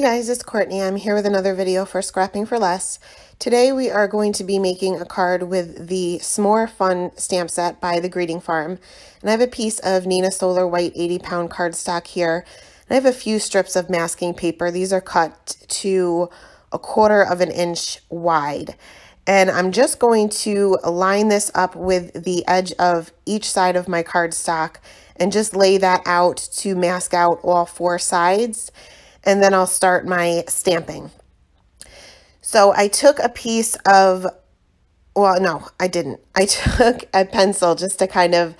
guys, it's Courtney. I'm here with another video for Scrapping for Less. Today we are going to be making a card with the S'more Fun stamp set by The Greeting Farm. And I have a piece of Nina Solar White 80-pound cardstock here. And I have a few strips of masking paper. These are cut to 1/4 inch wide. And I'm just going to line this up with the edge of each side of my cardstock and just lay that out to mask out all 4 sides. And then I'll start my stamping. So I took a piece of, well, no, I didn't. I took a pencil just to kind of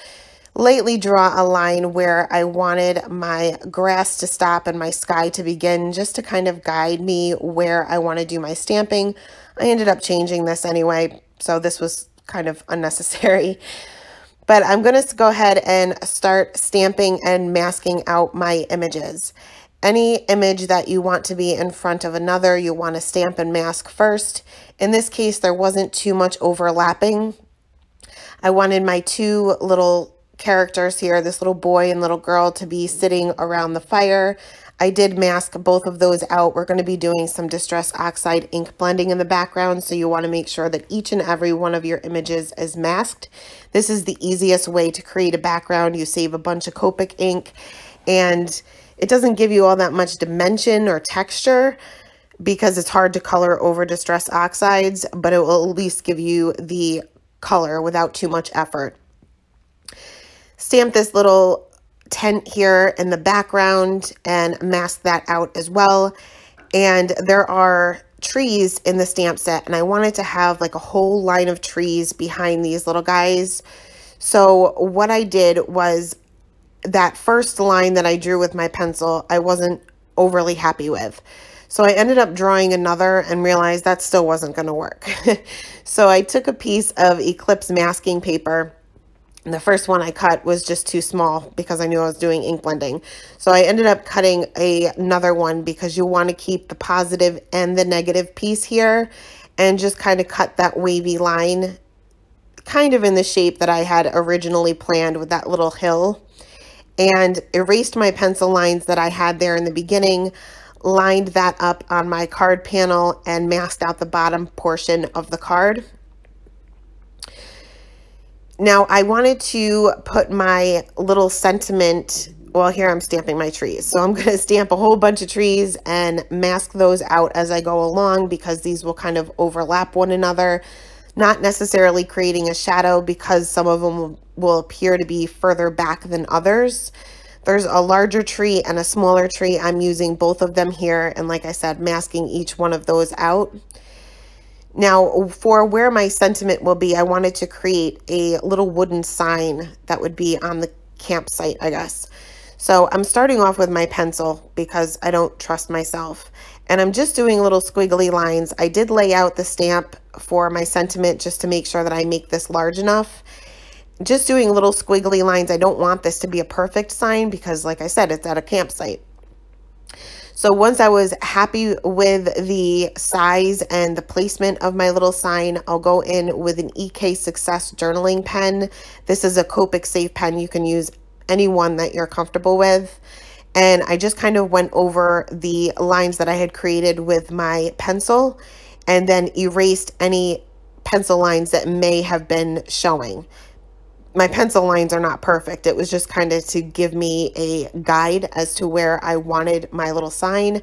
lightly draw a line where I wanted my grass to stop and my sky to begin, just to kind of guide me where I want to do my stamping. I ended up changing this anyway, so this was kind of unnecessary. But I'm going to go ahead and start stamping and masking out my images. Any image that you want to be in front of another, you want to stamp and mask first. In this case, there wasn't too much overlapping. I wanted my 2 little characters here, this little boy and little girl, to be sitting around the fire. I did mask both of those out. We're going to be doing some Distress Oxide ink blending in the background, so you want to make sure that each and every one of your images is masked. This is the easiest way to create a background. You save a bunch of Copic ink, and it doesn't give you all that much dimension or texture because it's hard to color over Distress Oxides, but it will at least give you the color without too much effort. Stamp this little tent here in the background and mask that out as well. And there are trees in the stamp set, and I wanted to have like a whole line of trees behind these little guys. So what I did was, that first line that I drew with my pencil, I wasn't overly happy with. So I ended up drawing another and realized that still wasn't going to work. So I took a piece of Eclipse masking paper, and the first one I cut was just too small because I knew I was doing ink blending. So I ended up cutting another one because you want to keep the positive and the negative piece here, and just kind of cut that wavy line kind of in the shape that I had originally planned with that little hill. And erased my pencil lines that I had there in the beginning, lined that up on my card panel, and masked out the bottom portion of the card. Now I wanted to put my little sentiment, well, here I'm stamping my trees. So I'm going to stamp a whole bunch of trees and mask those out as I go along, because these will kind of overlap one another, not necessarily creating a shadow because some of them will appear to be further back than others. There's a larger tree and a smaller tree. I'm using both of them here, and like I said, masking each one of those out. Now for where my sentiment will be, I wanted to create a little wooden sign that would be on the campsite, I guess. So I'm starting off with my pencil because I don't trust myself. And I'm just doing little squiggly lines. I did lay out the stamp for my sentiment just to make sure that I make this large enough. Just doing little squiggly lines. I don't want this to be a perfect sign because, like I said, it's at a campsite. So once I was happy with the size and the placement of my little sign, I'll go in with an EK Success journaling pen. This is a Copic safe pen. You can use any one that you're comfortable with. And I just kind of went over the lines that I had created with my pencil, and then erased any pencil lines that may have been showing. My pencil lines are not perfect. It was just kind of to give me a guide as to where I wanted my little sign.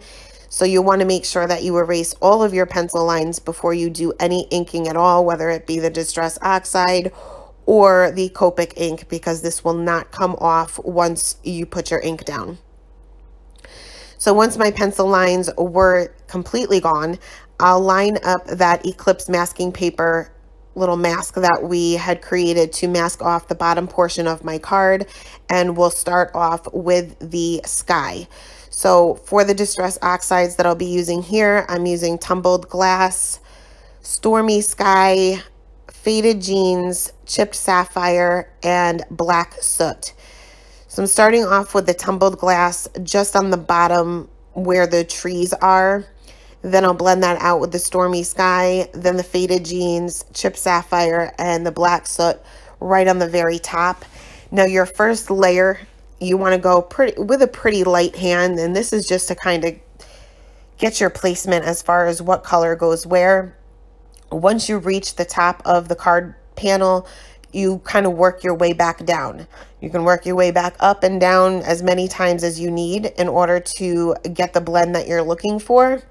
So you want to make sure that you erase all of your pencil lines before you do any inking at all, whether it be the Distress Oxide or the Copic ink, because this will not come off once you put your ink down. So once my pencil lines were completely gone, I'll line up that Eclipse masking paper little mask that we had created to mask off the bottom portion of my card, and we'll start off with the sky. So for the Distress Oxides that I'll be using here, I'm using Tumbled Glass, Stormy Sky, Faded Jeans, Chipped Sapphire, and Black Soot. So I'm starting off with the Tumbled Glass just on the bottom where the trees are. Then I'll blend that out with the Stormy Sky, then the Faded Jeans, Chipped Sapphire, and the Black Soot right on the very top. Now your first layer, you want to go with a pretty light hand, and this is just to kind of get your placement as far as what color goes where. Once you reach the top of the card panel, you kind of work your way back down. You can work your way back up and down as many times as you need in order to get the blend that you're looking for.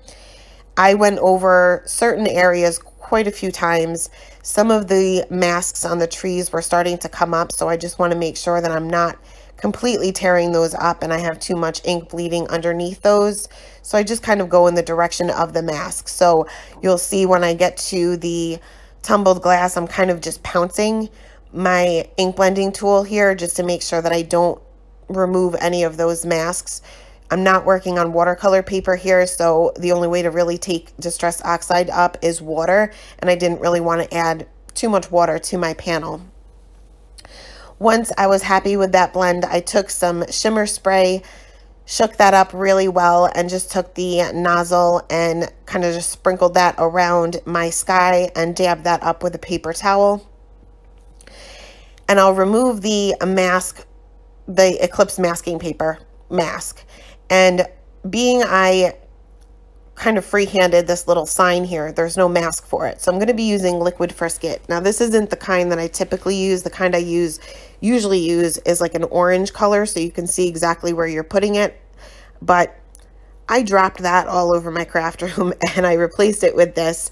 I went over certain areas quite a few times. Some of the masks on the trees were starting to come up, so I just want to make sure that I'm not completely tearing those up and I have too much ink bleeding underneath those. So I just kind of go in the direction of the mask. So you'll see when I get to the tumbled glass, I'm kind of just pouncing my ink blending tool here just to make sure that I don't remove any of those masks. I'm not working on watercolor paper here, so the only way to really take Distress Oxide up is water, and I didn't really want to add too much water to my panel. Once I was happy with that blend, I took some shimmer spray, shook that up really well, and just took the nozzle and kind of just sprinkled that around my sky and dabbed that up with a paper towel. And I'll remove the mask, the Eclipse masking paper mask. And being I kind of free-handed this little sign here, there's no mask for it. So I'm going to be using liquid frisket. Now this isn't the kind that I typically use. The kind I usually use is like an orange color, so you can see exactly where you're putting it. But I dropped that all over my craft room and I replaced it with this.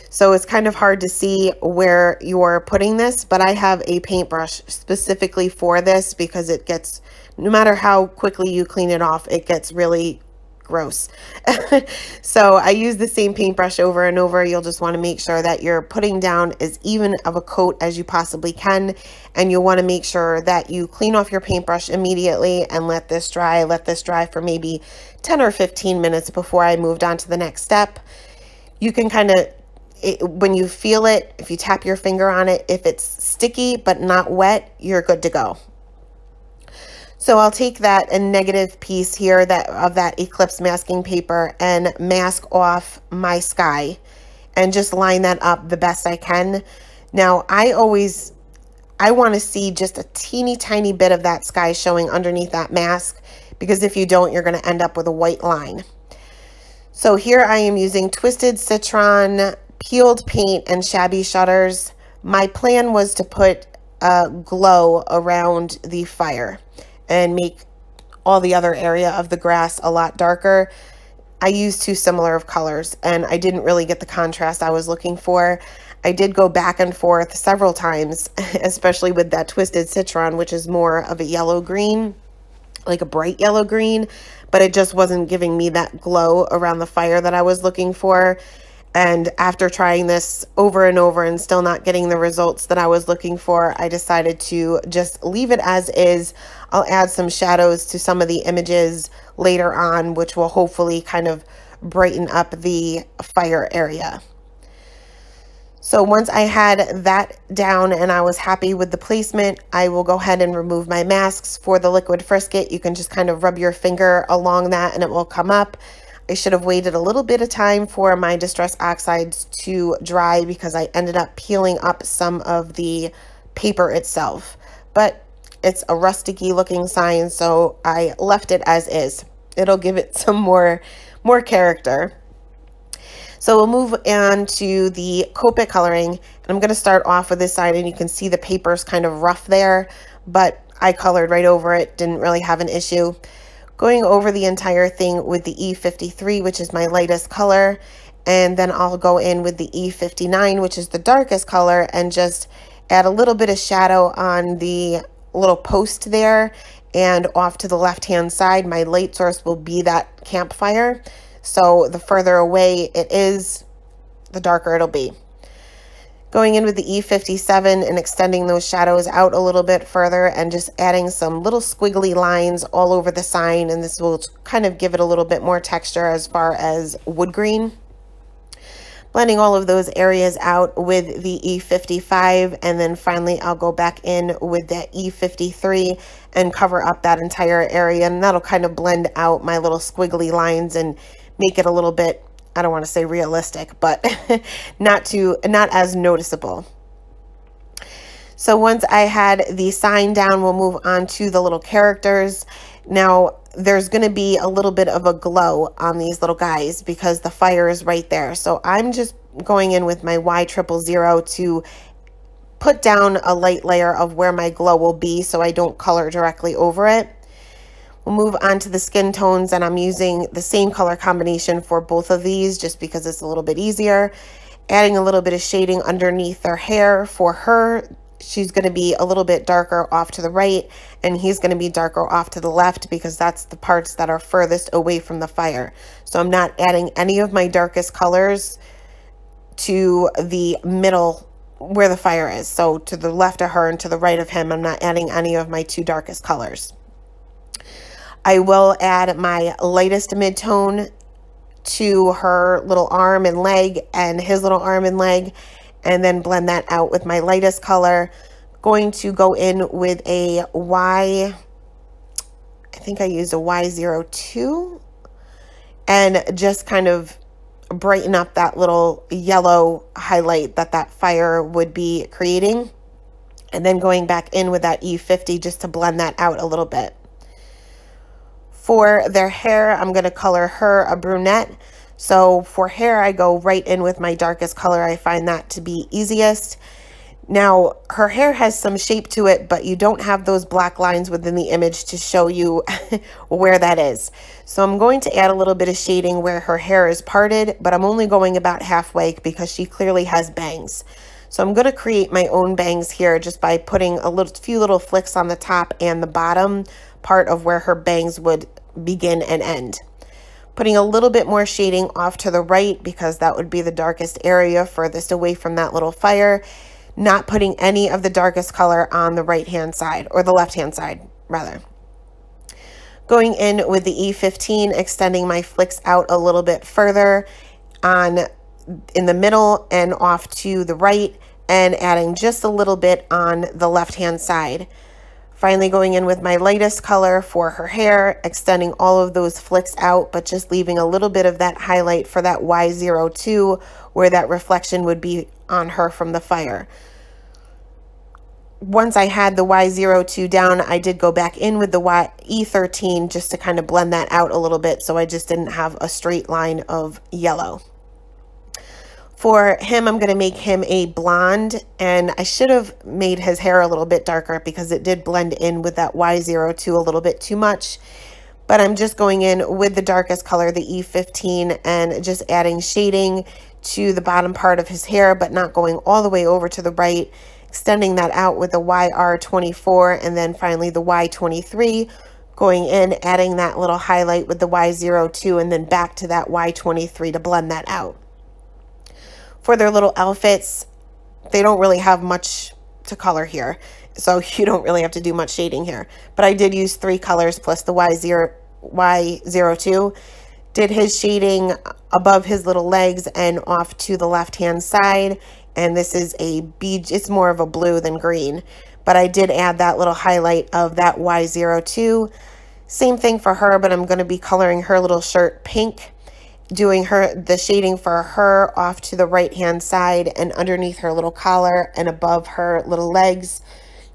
So it's kind of hard to see where you're putting this, but I have a paintbrush specifically for this because it gets, no matter how quickly you clean it off, it gets really gross. So I use the same paintbrush over and over. You'll just want to make sure that you're putting down as even of a coat as you possibly can, and you'll want to make sure that you clean off your paintbrush immediately and let this dry for maybe 10 or 15 minutes before I moved on to the next step. You can kind of, when you feel it, if you tap your finger on it, if it's sticky but not wet, you're good to go. So I'll take that a negative piece here of that Eclipse masking paper and mask off my sky and just line that up the best I can. Now I want to see just a teeny tiny bit of that sky showing underneath that mask, because if you don't, you're going to end up with a white line. So here I am using Twisted Citron, peeled paint, and shabby shutters. My plan was to put a glow around the fire and make all the other area of the grass a lot darker. I used two similar of colors and I didn't really get the contrast I was looking for. I did go back and forth several times, especially with that Twisted Citron, which is more of a yellow green, like a bright yellow green, but it just wasn't giving me that glow around the fire that I was looking for. And after trying this over and over and still not getting the results that I was looking for, I decided to just leave it as is. I'll add some shadows to some of the images later on, which will hopefully kind of brighten up the fire area. So once I had that down and I was happy with the placement, I will go ahead and remove my masks. For the liquid frisket, you can just kind of rub your finger along that and it will come up. I should have waited a little bit of time for my Distress Oxides to dry because I ended up peeling up some of the paper itself. But it's a rusticy looking sign, so I left it as is. It'll give it some more character. So we'll move on to the Copic coloring. And I'm going to start off with this side, and you can see the paper's kind of rough there, but I colored right over it, didn't really have an issue. Going over the entire thing with the E53, which is my lightest color, and then I'll go in with the E59, which is the darkest color, and just add a little bit of shadow on the little post there, and off to the left-hand side, my light source will be that campfire. So the further away it is, the darker it'll be. Going in with the E57 and extending those shadows out a little bit further and just adding some little squiggly lines all over the sign, and this will kind of give it a little bit more texture as far as wood green. Blending all of those areas out with the E55, and then finally I'll go back in with that E53 and cover up that entire area, and that'll kind of blend out my little squiggly lines and make it a little bit, I don't want to say realistic, but not as noticeable. So once I had the sign down, we'll move on to the little characters. Now, there's going to be a little bit of a glow on these little guys because the fire is right there. So I'm just going in with my Y000 to put down a light layer of where my glow will be so I don't color directly over it. We'll move on to the skin tones, and I'm using the same color combination for both of these just because it's a little bit easier. Adding a little bit of shading underneath their hair. For her, she's going to be a little bit darker off to the right, and he's going to be darker off to the left because that's the parts that are furthest away from the fire. So I'm not adding any of my darkest colors to the middle where the fire is. So to the left of her and to the right of him, I'm not adding any of my two darkest colors. I will add my lightest mid-tone to her little arm and leg and his little arm and leg, and then blend that out with my lightest color. Going to go in with a I think I used a Y02, and just kind of brighten up that little yellow highlight that fire would be creating. And then going back in with that E50 just to blend that out a little bit. For their hair, I'm going to color her a brunette. So for hair, I go right in with my darkest color. I find that to be easiest. Now, her hair has some shape to it, but you don't have those black lines within the image to show you where that is. So I'm going to add a little bit of shading where her hair is parted, but I'm only going about halfway because she clearly has bangs. So I'm going to create my own bangs here just by putting a few little flicks on the top and the bottom part of where her bangs would begin and end. Putting a little bit more shading off to the right because that would be the darkest area furthest away from that little fire. Not putting any of the darkest color on the right hand side, or the left hand side rather. Going in with the E15, extending my flicks out a little bit further in the middle and off to the right, and adding just a little bit on the left hand side. Finally going in with my lightest color for her hair, extending all of those flicks out, but just leaving a little bit of that highlight for that Y02 where that reflection would be on her from the fire. Once I had the Y02 down, I did go back in with the E13 just to kind of blend that out a little bit so I just didn't have a straight line of yellow. For him, I'm going to make him a blonde, and I should have made his hair a little bit darker because it did blend in with that Y02 a little bit too much. But I'm just going in with the darkest color, the E15, and just adding shading to the bottom part of his hair, but not going all the way over to the right, extending that out with the YR24, and then finally the Y23, going in, adding that little highlight with the Y02, and then back to that Y23 to blend that out. For their little outfits, they don't really have much to color here, so you don't really have to do much shading here. But I did use 3 colors plus the Y02. Did his shading above his little legs and off to the left-hand side. And this is a beige, it's more of a blue than green. But I did add that little highlight of that Y02. Same thing for her, but I'm going to be coloring her little shirt pink. Doing the shading for her off to the right hand side and underneath her little collar and above her little legs,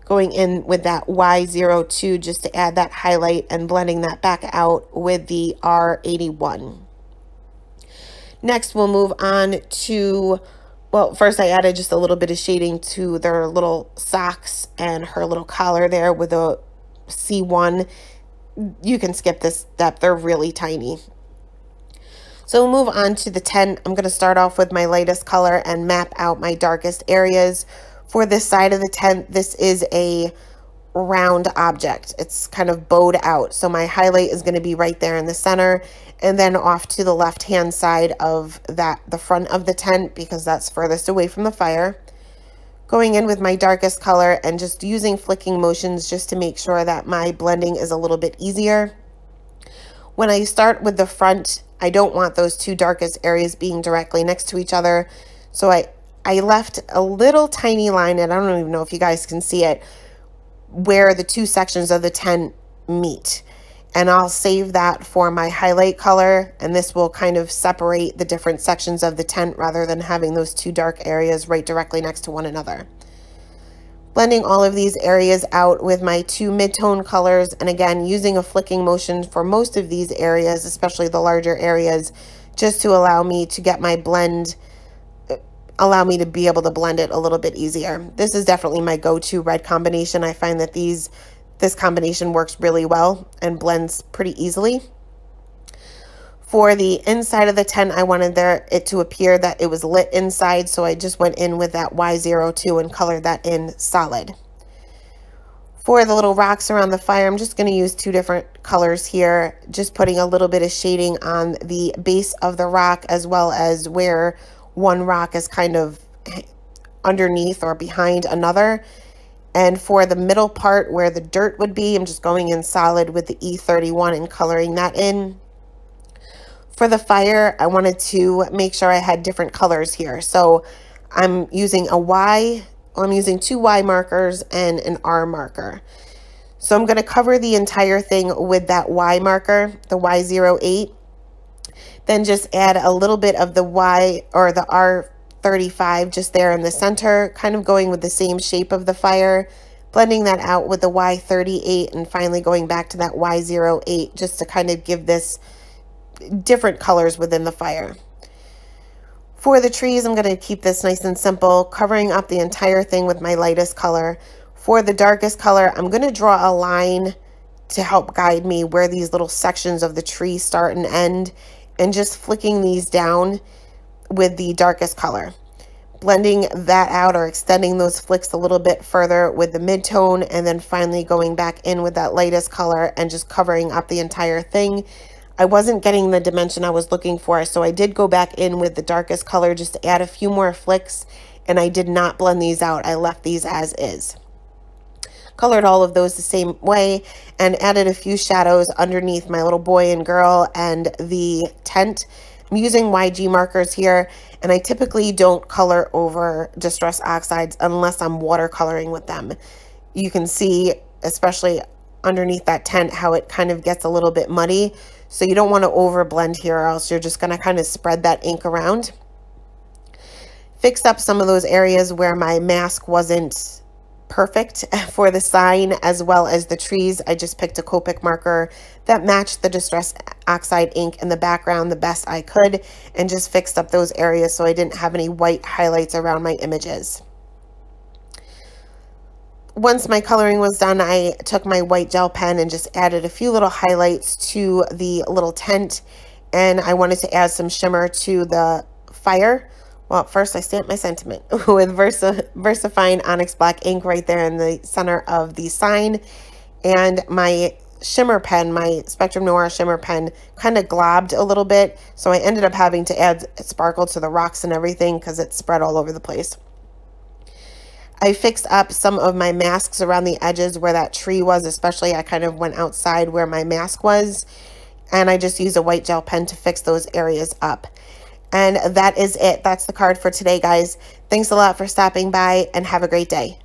going in with that Y02 just to add that highlight and blending that back out with the R81. Next we'll move on to, well, first I added just a little bit of shading to their little socks and her little collar there with a C1. You can skip this step, they're really tiny. So we'll move on to the tent. I'm going to start off with my lightest color and map out my darkest areas. For this side of the tent, this is a round object. It's kind of bowed out. So my highlight is going to be right there in the center, and then off to the left-hand side of the front of the tent because that's furthest away from the fire. Going in with my darkest color and just using flicking motions just to make sure that my blending is a little bit easier. When I start with the front, I don't want those two darkest areas being directly next to each other. So I left a little tiny line, and I don't even know if you guys can see it, where the two sections of the tent meet. And I'll save that for my highlight color, and this will kind of separate the different sections of the tent rather than having those two dark areas right directly next to one another. Blending all of these areas out with my 2 mid-tone colors, and again, using a flicking motion for most of these areas, especially the larger areas, just to allow me to get my blend, allow me to be able to blend it a little bit easier. This is definitely my go-to red combination. I find that this combination works really well and blends pretty easily. For the inside of the tent, I wanted it to appear that it was lit inside, so I just went in with that Y02 and colored that in solid. For the little rocks around the fire, I'm just going to use 2 different colors here, just putting a little bit of shading on the base of the rock as well as where one rock is kind of underneath or behind another. And for the middle part where the dirt would be, I'm just going in solid with the E31 and coloring that in. For the fire, I wanted to make sure I had different colors here. So I'm using I'm using 2 Y markers and an R marker. So I'm going to cover the entire thing with that Y marker, the Y08. Then just add a little bit of the Y or the R35 just there in the center, kind of going with the same shape of the fire, blending that out with the Y38, and finally going back to that Y08 just to kind of give this different colors within the fire. For the trees, I'm going to keep this nice and simple, covering up the entire thing with my lightest color. For the darkest color, I'm going to draw a line to help guide me where these little sections of the tree start and end, and just flicking these down with the darkest color. Blending that out or extending those flicks a little bit further with the mid-tone, and then finally going back in with that lightest color and just covering up the entire thing. I wasn't getting the dimension I was looking for, so I did go back in with the darkest color just to add a few more flicks, and I did not blend these out. I left these as is. Colored all of those the same way and added a few shadows underneath my little boy and girl and the tent. I'm using YG markers here, and I typically don't color over Distress Oxides unless I'm watercoloring with them. You can see, especially underneath that tent, how it kind of gets a little bit muddy. So you don't want to over blend here, or else you're just going to kind of spread that ink around. Fixed up some of those areas where my mask wasn't perfect for the sign as well as the trees. I just picked a Copic marker that matched the Distress Oxide ink in the background the best I could, and just fixed up those areas so I didn't have any white highlights around my images. Once my coloring was done, I took my white gel pen and just added a few little highlights to the little tent, and I wanted to add some shimmer to the fire. Well, first I stamped my sentiment with VersaFine Onyx Black ink right there in the center of the sign, and my shimmer pen, my Spectrum Noir shimmer pen, kind of globbed a little bit, so I ended up having to add sparkle to the rocks and everything because it spread all over the place. I fixed up some of my masks around the edges where that tree was, especially I kind of went outside where my mask was, and I just used a white gel pen to fix those areas up. And that is it. That's the card for today, guys. Thanks a lot for stopping by, and have a great day.